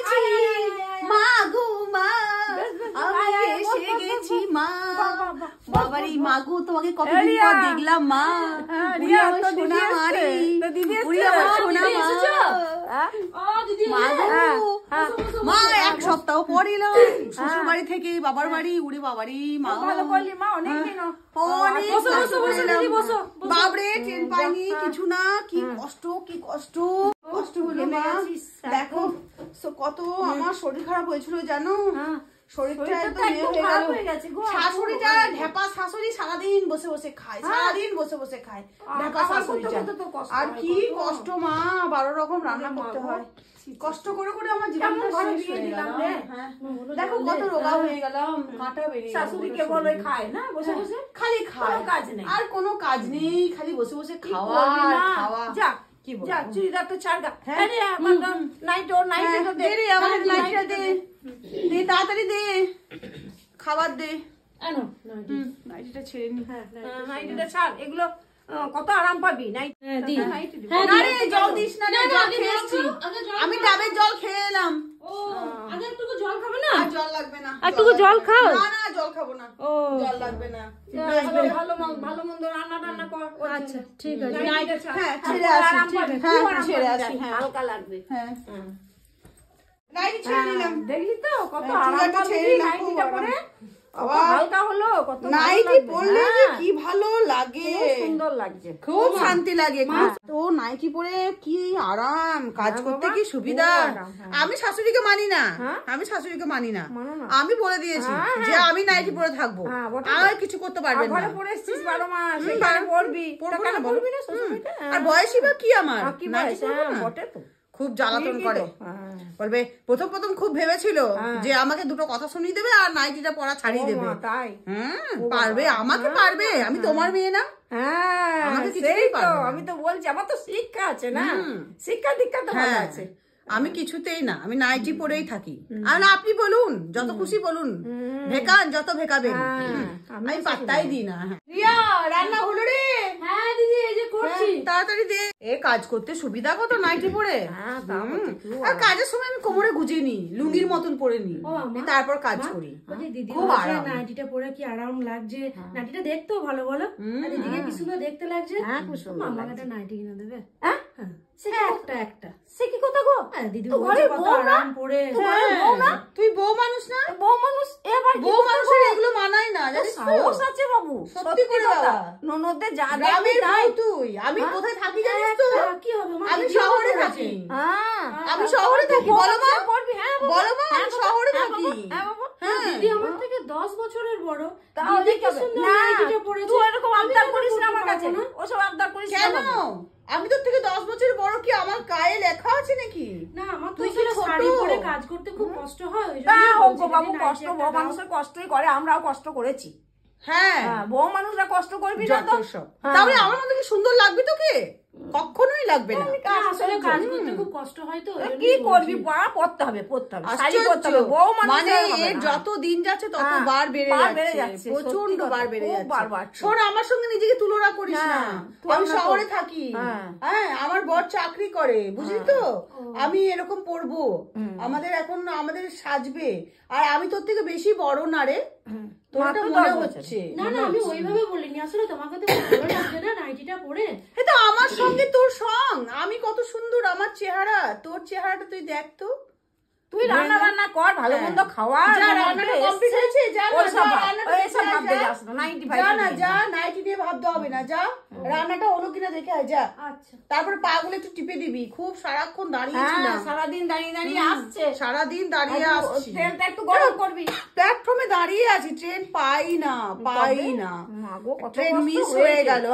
গেছি মা গো মা, আমি এসে গেছি মা। বাবারি মা গো, তোমাকে কতদিন পর দেখলাম মা। সোনা মারি, মা এক সপ্তাহ পর এলাম শ্বশুর বাড়ি থেকে, বাবার বাড়ি। উড়ে বাবারি মা, বাবরে ট্রেন পাইনি কিছু না। কি কষ্ট, কি কষ্ট, কষ্ট হলো মা। দেখো কত আমার শরীর খারাপ হয়েছিল জানো, শরীরটা একদম হয়ে গেল। শাশুড়িটা ঢেপা শাশুড়ি, সারাদিন বসে বসে খায়, সারাদিন বসে বসে খায় ঢেপা শাশুড়িটা। আর কি কষ্ট মা, 12 রকম রান্না করতে হয়। কষ্ট করে করে আমার জীবনটা শেষ হয়ে গেল। দেখো কত রোগা হয়ে গেলাম, কাঁটা বেরিয়ে। শাশুড়িকে বলে খায় না বসে বসে, খালি খায়, কাজ নেই আর কোনো কাজ নেই, খালি বসে বসে খাওয়া খাওয়া। যা যা চুড়িদার তো ছাড় গা। নাইট ওর নাইট তো দে রে, আমার নাইটটা দে, দে তাড়াতাড়ি দে, খাবার দে। আনো নাইটটা ছেড়ে নি। হ্যাঁ নাইটটা ছাড়, এগুলো কত আরাম পাবি। নাইট আরে জল দিস না রে, জল খেয়েছি আমি, ডাবের জল খেয়ে এলাম। ও আগে একটু জল খাবে না? জল লাগবে না, একটু জল খাও না। না জল খাবো না, জল লাগবে না। ভালো মন্দ রান্না টান্না কর। আচ্ছা ঠিক আছে, হ্যাঁ ছেড়ে আসি, হ্যাঁ ছেড়ে আসি, হ্যাঁ হালকা লাগবে। হ্যাঁ নাইটি ছেড়ে নিলাম, দেখলি তো কত আরাম পাবি নাইটিটা পরে। হালকা হলো কত, নাইটি পরলে যে কি ভালো লাগে, সুন্দর লাগছে, খুব শান্তি লাগে। তো নাইটি পরে কি আরাম, কাজ করতে কি সুবিধা। আমি শাশুড়িকে মানি না, আমি শাশুড়িকে মানি না। আমি বলে দিয়েছি যে আমি নাইটি পরে থাকবো, আর কিছু করতে পারবে না। ঘরে পরে এসেছিস 12 মাস, এখানে পরবি, কেন পরবি না শ্বশুরবাড়িতে? আর বয়সই বা কি আমার, কি বয়স? বটে তো, খুব জ্বালাতন করে। বলবে প্রথম প্রথম খুব ভেবেছিল যে আমাকে দুটো কথা শুনিয়ে দেবে আর নাইটিটা পড়া ছাড়িয়ে দেবে। তাই পারবে, আমাকে পারবে, আমি তোমার মেয়ে না? আমি তো বলছি আমার তো শিক্ষা আছে না, শিক্ষা দীক্ষা তো ভালো আছে। আমি কিছুতেই না, আমি নাইটি পরেই থাকি। আর না আপনি বলুন, যত খুশি বলুন, ভেকান যত ভেকাবেন, আমি পাত্তাই দিই না। রিয়া রান্না হলো রে? হ্যাঁ দিদি এই যে করছি। তাড়াতাড়ি দে, এ কাজ করতে সুবিধা কত নাইটি পরে। আর কাজের সময় আমি কোমরে গুজে নি, লুঙ্গির মতন পরে নি, তারপর কাজ করি। দিদি খুব আরাম, নাইটিটা পরে কি আরাম লাগছে। নাইটিটা দেখতেও ভালো বলো, দিদিকে কি সুন্দর দেখতে লাগছে। আমাকে একটা নাইটি কিনে দেবে? একটা সে কি কথা গো? দিদি কত আরাম পরে। তুই বউ মানুষ না? বউ মানুষ, এবার বউ মানুষের এগুলো মানায় না, জানিস তো? সাহস আছে বাবু, সত্যি করে বাবা। ননদে যা গ্রামের বউ তুই, আমি কোথায় থাকি জানিস তো? কি হবে আমি শহরে থাকি। আমি শহরে থাকি, বলো মা, বলো মা, আমি শহরে থাকি। দিদি আমার থেকে 10 বছরের বড়, তাহলে কি সুন্দর নাইটিটা পরেছে। তুই এরকম আবদার করিস না আমার কাছে, ওসব আবদার করিস না। কেন? আমি তোর থেকে 10 বছর বড়, কি আমার গায়ে লেখা আছে নাকি? না আমার তো শাড়ি পরে কাজ করতে খুব কষ্ট হয়। বাবু কষ্ট, বউ মানুষের কষ্টই করে, আমরাও কষ্ট করেছি। হ্যাঁ বউ মানুষরা কষ্ট করবি না তো? তাহলে আমার মতো কি সুন্দর লাগবে তোকে? কখনোই লাগবে না। আসলে কাজ করতে খুব কষ্ট হয় তো। কি করবি, পড়তে হবে, শাড়ি পরতে হবে। বউ মানে যত দিন যাচ্ছে তত বার বেড়ে যাচ্ছে, প্রচন্ড বার বেড়ে যাচ্ছে। শোন, আমার সঙ্গে নিজেকে তুলনা করিস না, আমি শহরে থাকি। হ্যাঁ আমার বর চাকরি করে, বুঝলি তো? আমি এরকম পরবো, আমাদের এখন আমাদের সাজবে। আর আমি তোর থেকে বেশি বড় না রে, তোরটা মনে হচ্ছে। না না আমি ওইভাবে বলিনি, আসলে তোমাকে তো ভালো লাগছে না নাইটিটা পরে। এটা আমার সঙ্গে তোর সং, আমি কত সুন্দর আমার চেহারা, তোর চেহারাটা তুই দেখ তো। তুই রান্না বান্না কর, ভালো মন্দ খাওয়া, রান্নাটা কমপ্লিট হয়েছে, যা যা, নাইটি নিয়ে ভাবতে হবে না, যা রান্নাটা হলো কিনা দেখে আয় যা। আচ্ছা তারপর পা গুলো একটু টিপে দিবি, খুব সারাক্ষণ দাঁড়িয়েছিলাম, সারাদিন দাঁড়িয়ে দাঁড়িয়ে আসছে, সারাদিন দাঁড়িয়ে আসছি। ট্রেনটা একটু গরম করবি, প্ল্যাটফর্মে দাঁড়িয়ে আছি, ট্রেন পাই না, ট্রেন মিস হয়ে গেল।